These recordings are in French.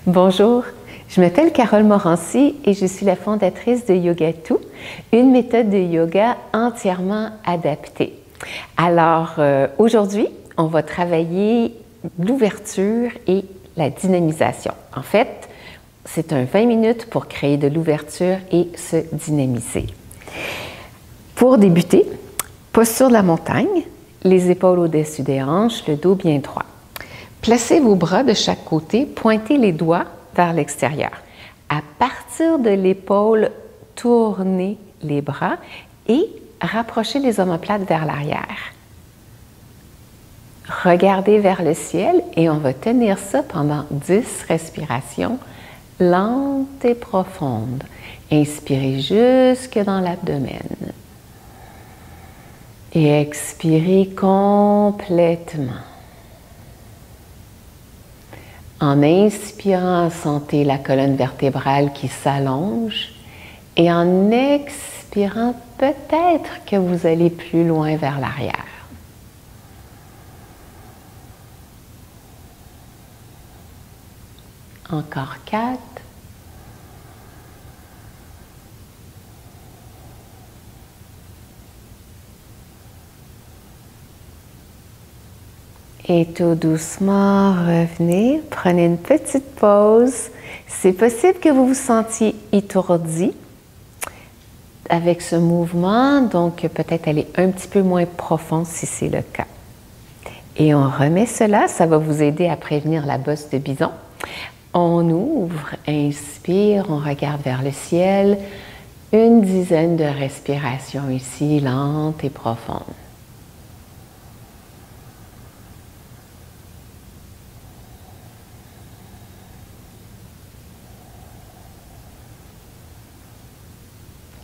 Bonjour, je m'appelle Carole Morancy et je suis la fondatrice de Yogatou, une méthode de yoga entièrement adaptée. Alors aujourd'hui, on va travailler l'ouverture et la dynamisation. En fait, c'est un 20 minutes pour créer de l'ouverture et se dynamiser. Pour débuter, posture de la montagne, les épaules au-dessus des hanches, le dos bien droit. Placez vos bras de chaque côté, pointez les doigts vers l'extérieur. À partir de l'épaule, tournez les bras et rapprochez les omoplates vers l'arrière. Regardez vers le ciel et on va tenir ça pendant 10 respirations lentes et profondes. Inspirez jusque dans l'abdomen. Et expirez complètement. En inspirant, sentez la colonne vertébrale qui s'allonge et en expirant, peut-être que vous allez plus loin vers l'arrière. Encore 4. Et tout doucement, revenez, prenez une petite pause. C'est possible que vous vous sentiez étourdi avec ce mouvement, donc peut-être aller un petit peu moins profond si c'est le cas. Et on remet cela, ça va vous aider à prévenir la bosse de bison. On ouvre, inspire, on regarde vers le ciel. Une dizaine de respirations ici, lentes et profondes.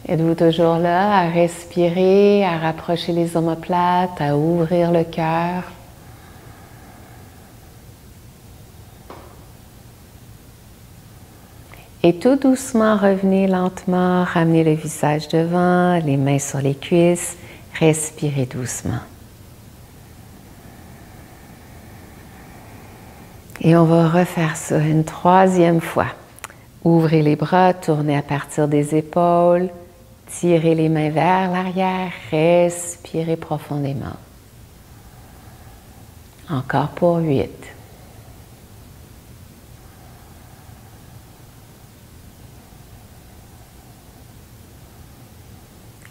Êtes-vous toujours là à respirer, à rapprocher les omoplates, à ouvrir le cœur? Et tout doucement, revenez lentement, ramenez le visage devant, les mains sur les cuisses, respirez doucement. Et on va refaire ça une troisième fois. Ouvrez les bras, tournez à partir des épaules. Tirez les mains vers l'arrière, respirez profondément. Encore pour 8.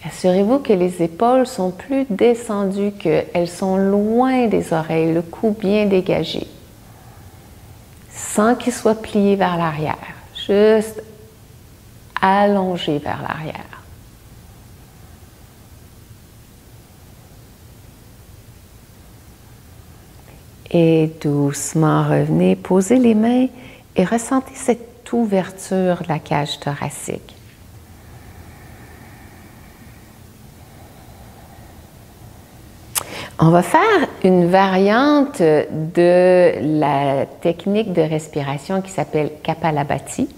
Assurez-vous que les épaules sont plus descendues, qu'elles sont loin des oreilles, le cou bien dégagé. Sans qu'il soit plié vers l'arrière, juste allongé vers l'arrière. Et doucement revenez, posez les mains et ressentez cette ouverture de la cage thoracique. On va faire une variante de la technique de respiration qui s'appelle Kapalabhati.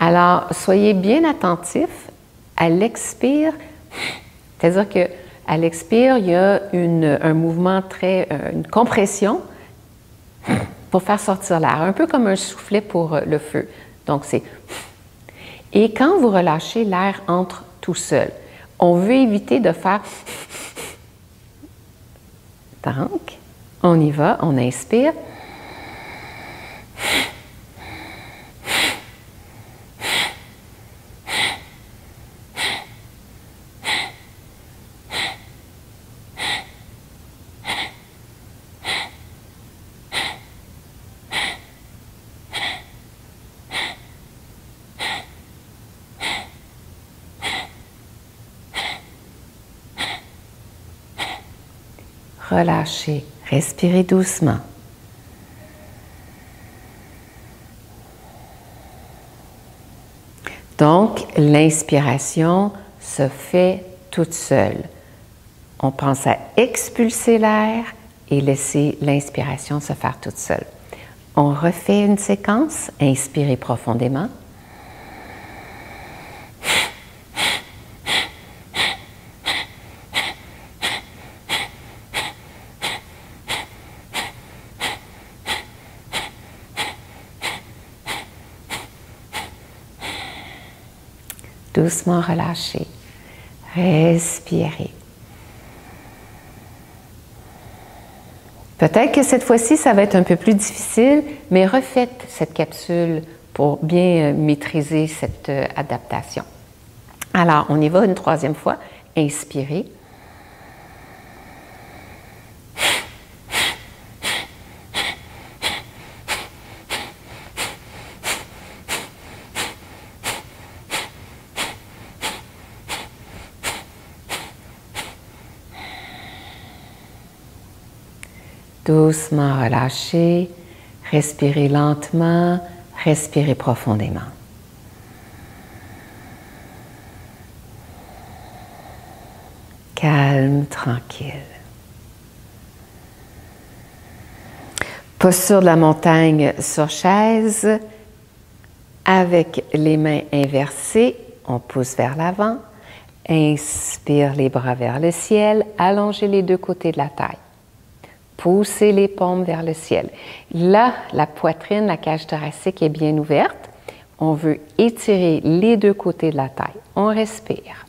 Alors, soyez bien attentifs à l'expire, c'est-à-dire qu'à l'expire, il y a un mouvement une compression pour faire sortir l'air, un peu comme un soufflet pour le feu. Donc, c'est... Et quand vous relâchez, l'air entre tout seul. On veut éviter de faire... Donc, on y va, on inspire. Relâchez, respirez doucement. Donc, l'inspiration se fait toute seule. On pense à expulser l'air et laisser l'inspiration se faire toute seule. On refait une séquence, inspirez profondément. Doucement relâchez. Respirez. Peut-être que cette fois-ci, ça va être un peu plus difficile, mais refaites cette capsule pour bien maîtriser cette adaptation. Alors, on y va une troisième fois. Inspirez. Doucement relâchez, respirez lentement, respirez profondément. Calme, tranquille. Posture de la montagne sur chaise, avec les mains inversées, on pousse vers l'avant. Inspire les bras vers le ciel, allongez les deux côtés de la taille. Poussez les paumes vers le ciel. Là, la poitrine, la cage thoracique est bien ouverte. On veut étirer les deux côtés de la taille. On respire.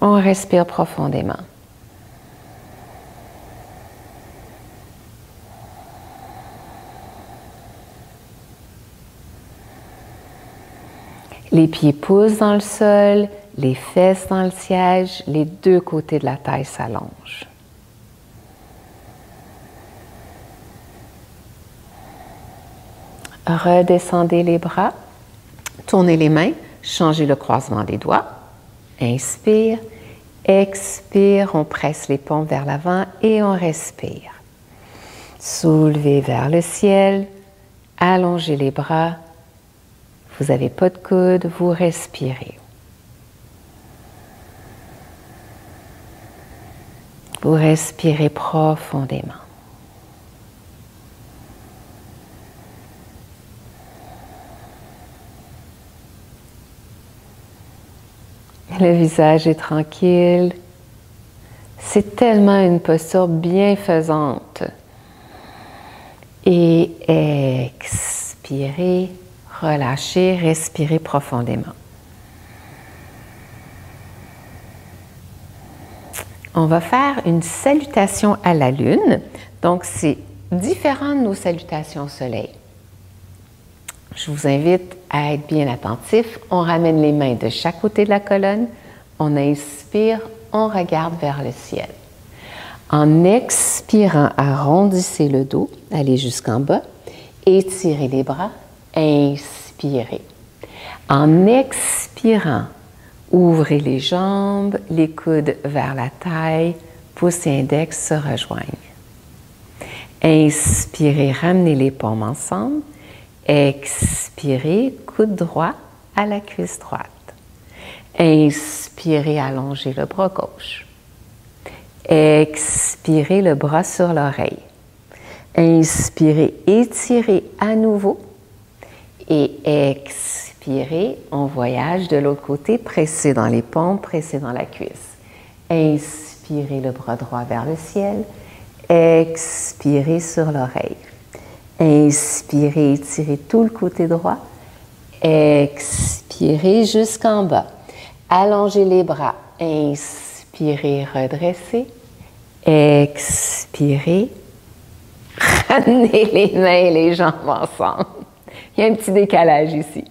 On respire profondément. Les pieds poussent dans le sol. Les fesses dans le siège, les deux côtés de la taille s'allongent. Redescendez les bras, tournez les mains, changez le croisement des doigts. Inspire, expire, on presse les paumes vers l'avant et on respire. Soulevez vers le ciel, allongez les bras. Vous n'avez pas de coude, vous respirez. Vous respirez profondément. Le visage est tranquille. C'est tellement une posture bienfaisante. Et expirez, relâchez, respirez profondément. On va faire une salutation à la lune. Donc, c'est différent de nos salutations au soleil. Je vous invite à être bien attentif. On ramène les mains de chaque côté de la colonne. On inspire, on regarde vers le ciel. En expirant, arrondissez le dos, allez jusqu'en bas. Étirez les bras, inspirez. En expirant, ouvrez les jambes, les coudes vers la taille, pouce et index se rejoignent. Inspirez, ramenez les paumes ensemble. Expirez, coude droit à la cuisse droite. Inspirez, allongez le bras gauche. Expirez, le bras sur l'oreille. Inspirez, étirez à nouveau. Et expirez, on voyage de l'autre côté, pressez dans les paumes, pressez dans la cuisse. Inspirez le bras droit vers le ciel. Expirez sur l'oreille. Inspirez, étirez tout le côté droit. Expirez jusqu'en bas. Allongez les bras. Inspirez, redressez. Expirez. Ramenez les mains et les jambes ensemble. Il y a un petit décalage ici.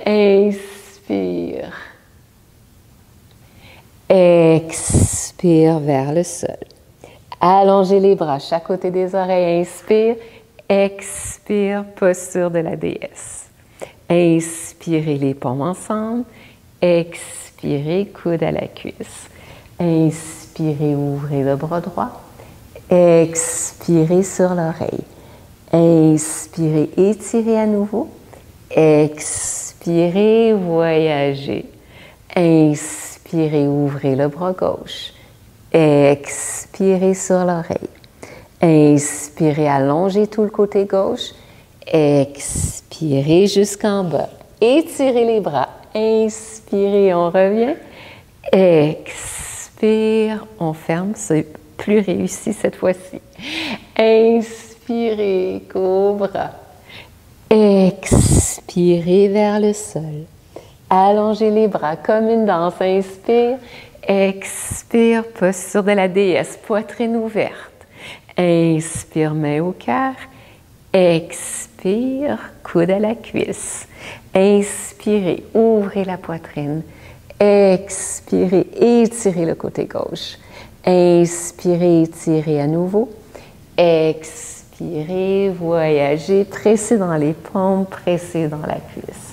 Inspire. Expire vers le sol. Allongez les bras chaque côté des oreilles. Inspire. Expire, posture de la déesse. Inspirez les paumes ensemble. Expirez, coude à la cuisse. Inspirez, ouvrez le bras droit. Expirez sur l'oreille. Inspirez, étirez à nouveau. Expirez, voyagez. Inspirez, ouvrez le bras gauche. Expirez sur l'oreille. Inspirez, allongez tout le côté gauche. Expirez jusqu'en bas. Étirez les bras. Inspirez, on revient. Expire, on ferme. C'est plus réussi cette fois-ci. Inspirez, cobra. Expirez vers le sol. Allongez les bras comme une danse. Inspire. Expire, posture de la déesse, poitrine ouverte. Inspire, main au cœur. Expire, coude à la cuisse. Inspirez, ouvrez la poitrine. Expirez, étirez le côté gauche. Inspirez, étirez à nouveau. Expirez, voyagez, pressez dans les paumes, pressez dans la cuisse.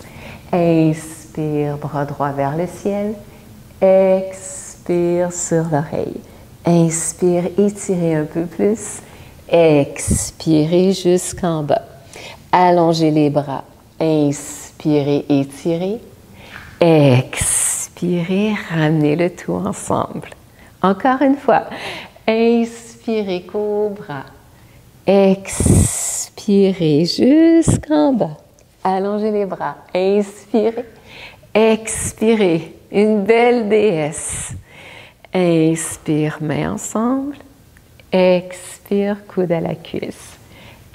Inspire, bras droit vers le ciel. Expire sur l'oreille. Inspire, étirez un peu plus. Expirez jusqu'en bas. Allongez les bras. Inspirez, étirez. Expirez, ramenez le tout ensemble. Encore une fois. Inspirez, cobra. Expirez jusqu'en bas. Allongez les bras. Inspirez. Expirez. Une belle déesse. Inspire, mains ensemble. Expire, coude à la cuisse.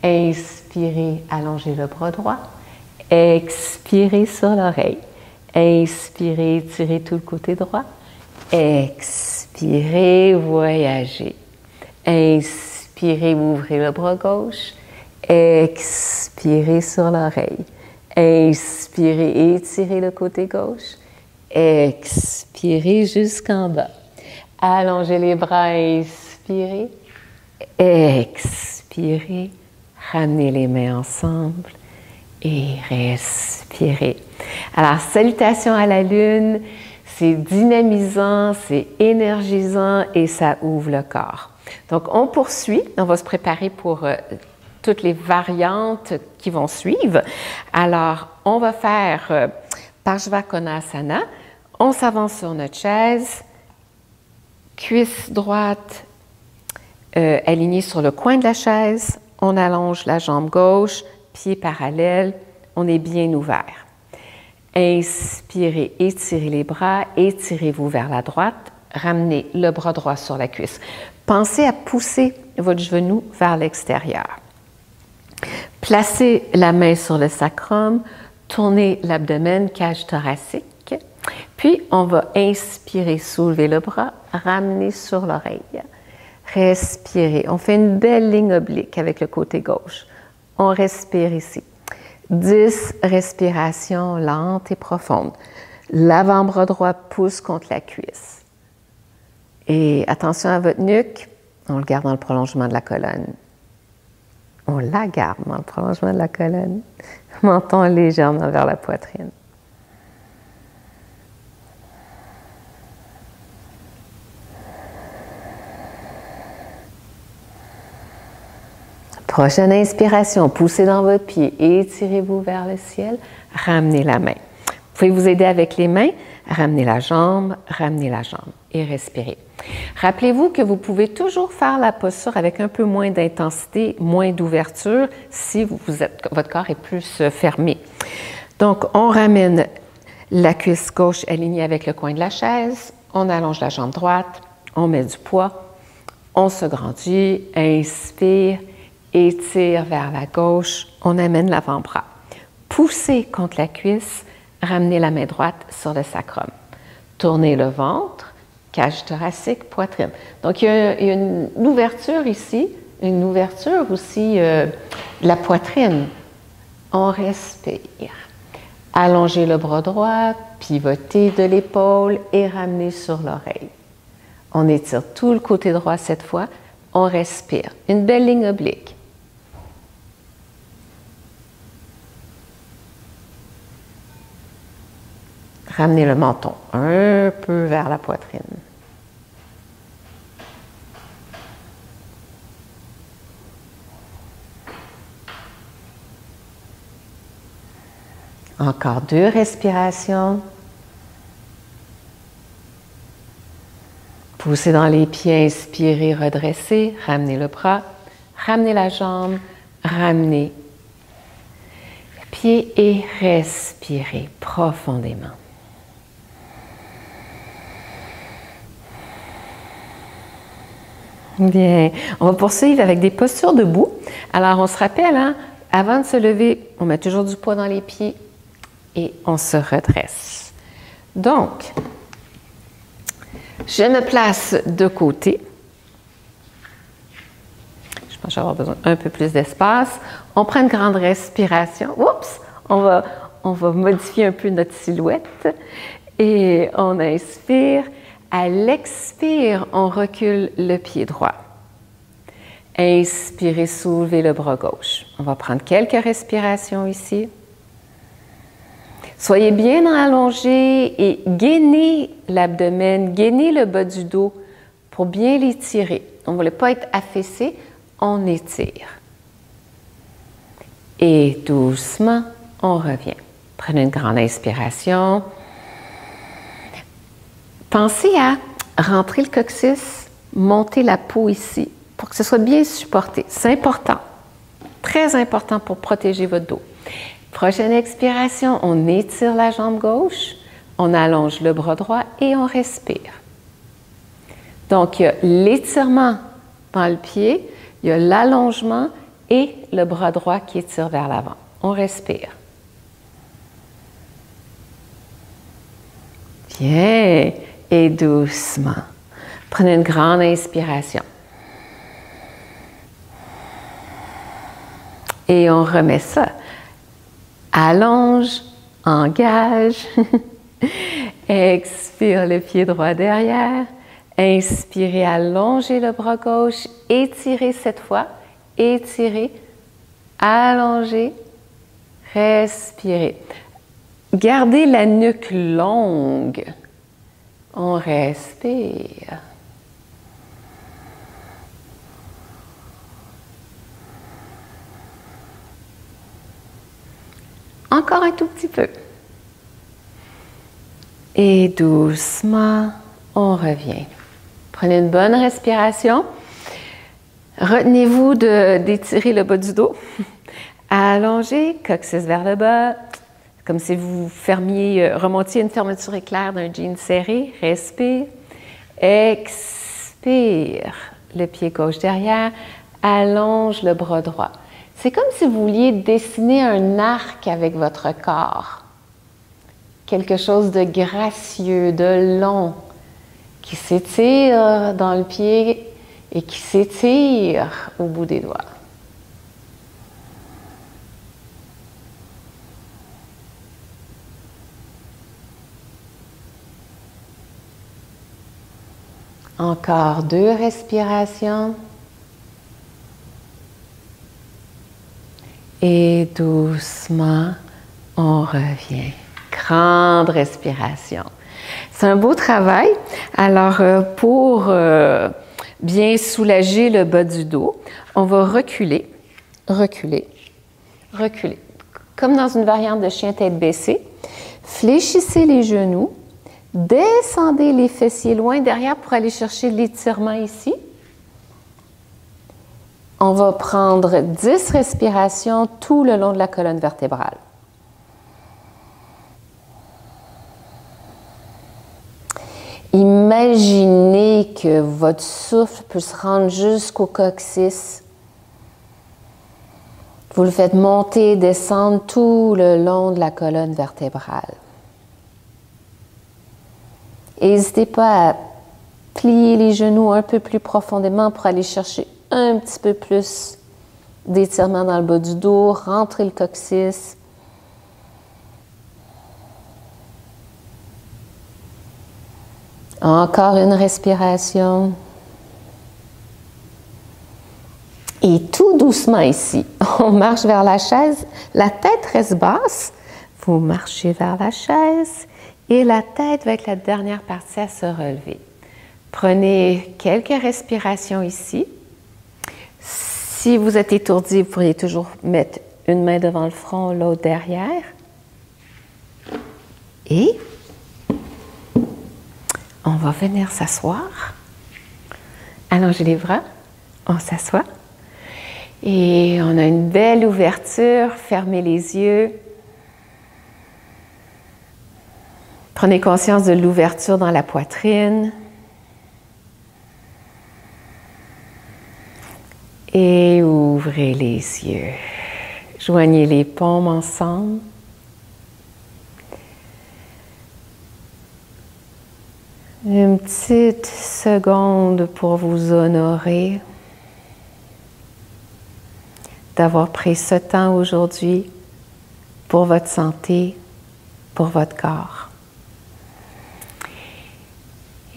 Inspirez, allongez le bras droit. Expirez sur l'oreille. Inspirez, tirez tout le côté droit. Expirez, voyagez. Inspirez, ouvrez le bras gauche. Expirez sur l'oreille. Inspirez, étirez le côté gauche. Expirez jusqu'en bas. Allongez les bras, inspirez. Expirez. Ramenez les mains ensemble et respirez. Alors, salutations à la lune. C'est dynamisant, c'est énergisant et ça ouvre le corps. Donc, on poursuit. On va se préparer pour toutes les variantes qui vont suivre. Alors, on va faire Parshvakonasana. On s'avance sur notre chaise, cuisse droite alignée sur le coin de la chaise. On allonge la jambe gauche, pied parallèle. On est bien ouvert. Inspirez, étirez les bras, étirez-vous vers la droite. Ramenez le bras droit sur la cuisse. Pensez à pousser votre genou vers l'extérieur. Placez la main sur le sacrum, tournez l'abdomen, cage thoracique. Puis, on va inspirer, soulever le bras, ramener sur l'oreille. Respirez. On fait une belle ligne oblique avec le côté gauche. On respire ici. 10 respirations lentes et profondes. L'avant-bras droit pousse contre la cuisse. Et attention à votre nuque, on le garde dans le prolongement de la colonne. On la garde dans le prolongement de la colonne. Menton légèrement vers la poitrine. Prochaine inspiration, poussez dans votre pied, étirez-vous vers le ciel, ramenez la main. Vous pouvez vous aider avec les mains, ramenez la jambe et respirez. Rappelez-vous que vous pouvez toujours faire la posture avec un peu moins d'intensité, moins d'ouverture si votre corps est plus fermé. Donc, on ramène la cuisse gauche alignée avec le coin de la chaise, on allonge la jambe droite, on met du poids, on se grandit, inspire, étire vers la gauche, on amène l'avant-bras. Poussez contre la cuisse, ramenez la main droite sur le sacrum. Tournez le ventre, cage thoracique, poitrine. Donc, il y a une ouverture ici, une ouverture aussi de la poitrine. On respire. Allongez le bras droit, pivotez de l'épaule et ramenez sur l'oreille. On étire tout le côté droit cette fois. On respire. Une belle ligne oblique. Ramenez le menton un peu vers la poitrine. Encore 2 respirations. Poussez dans les pieds, inspirez, redressez, ramenez le bras, ramenez la jambe, ramenez le pied et respirez profondément. Bien, on va poursuivre avec des postures debout. Alors, on se rappelle, hein, avant de se lever, on met toujours du poids dans les pieds et on se redresse. Donc, je me place de côté. Je pense que je vais avoir besoin d'un peu plus d'espace. On prend une grande respiration. Oups! On va modifier un peu notre silhouette. Et on inspire. À l'expire, on recule le pied droit. Inspirez, soulevez le bras gauche. On va prendre quelques respirations ici. Soyez bien allongé et gainez l'abdomen, gainez le bas du dos pour bien l'étirer. On ne voulait pas être affaissé, on étire. Et doucement, on revient. Prenez une grande inspiration. Pensez à rentrer le coccyx, monter la peau ici pour que ce soit bien supporté. C'est important, très important pour protéger votre dos. Prochaine expiration, on étire la jambe gauche, on allonge le bras droit et on respire. Donc, il y a l'étirement dans le pied, il y a l'allongement et le bras droit qui étire vers l'avant. On respire. Bien. Et doucement. Prenez une grande inspiration. Et on remet ça. Allonge, engage. Expire le pied droit derrière. Inspirez, allongez le bras gauche. Étirez cette fois. Étirez, allongez, respirez. Gardez la nuque longue. On respire. Encore un tout petit peu. Et doucement, on revient. Prenez une bonne respiration. Retenez-vous d'étirer le bas du dos. Allongez, coccyx vers le bas. Comme si vous remontiez une fermeture éclair d'un jean serré. Respire. Expire. Le pied gauche derrière. Allonge le bras droit. C'est comme si vous vouliez dessiner un arc avec votre corps. Quelque chose de gracieux, de long, qui s'étire dans le pied et qui s'étire au bout des doigts. Encore 2 respirations. Et doucement, on revient. Grande respiration. C'est un beau travail. Alors, pour bien soulager le bas du dos, on va reculer, reculer, reculer. Comme dans une variante de chien tête baissée. Fléchissez les genoux. Descendez les fessiers loin derrière pour aller chercher l'étirement ici. On va prendre 10 respirations tout le long de la colonne vertébrale. Imaginez que votre souffle peut se rendre jusqu'au coccyx. Vous le faites monter et descendre tout le long de la colonne vertébrale. N'hésitez pas à plier les genoux un peu plus profondément pour aller chercher un petit peu plus d'étirement dans le bas du dos, rentrer le coccyx. Encore une respiration. Et tout doucement ici, on marche vers la chaise, la tête reste basse, vous marchez vers la chaise et la tête va être la dernière partie à se relever. Prenez quelques respirations ici. Si vous êtes étourdi, vous pourriez toujours mettre une main devant le front, l'autre derrière. Et on va venir s'asseoir. Allongez les bras, on s'assoit. Et on a une belle ouverture, fermez les yeux. Prenez conscience de l'ouverture dans la poitrine. Et ouvrez les yeux. Je Joignez les paumes ensemble. Une petite seconde pour vous honorer d'avoir pris ce temps aujourd'hui pour votre santé, pour votre corps.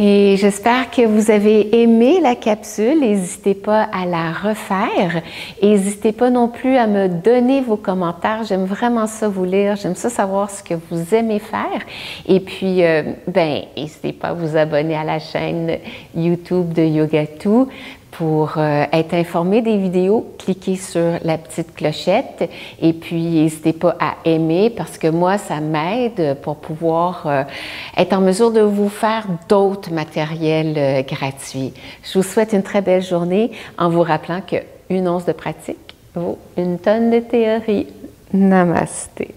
Et j'espère que vous avez aimé la capsule. N'hésitez pas à la refaire. N'hésitez pas non plus à me donner vos commentaires. J'aime vraiment ça vous lire. J'aime ça savoir ce que vous aimez faire. Et puis, n'hésitez pas à vous abonner à la chaîne YouTube de YogaTou pour être informé des vidéos. Cliquez sur la petite clochette et puis n'hésitez pas à aimer parce que moi, ça m'aide pour pouvoir être en mesure de vous faire d'autres matériels gratuits. Je vous souhaite une très belle journée en vous rappelant qu'une once de pratique vaut une tonne de théorie. Namasté.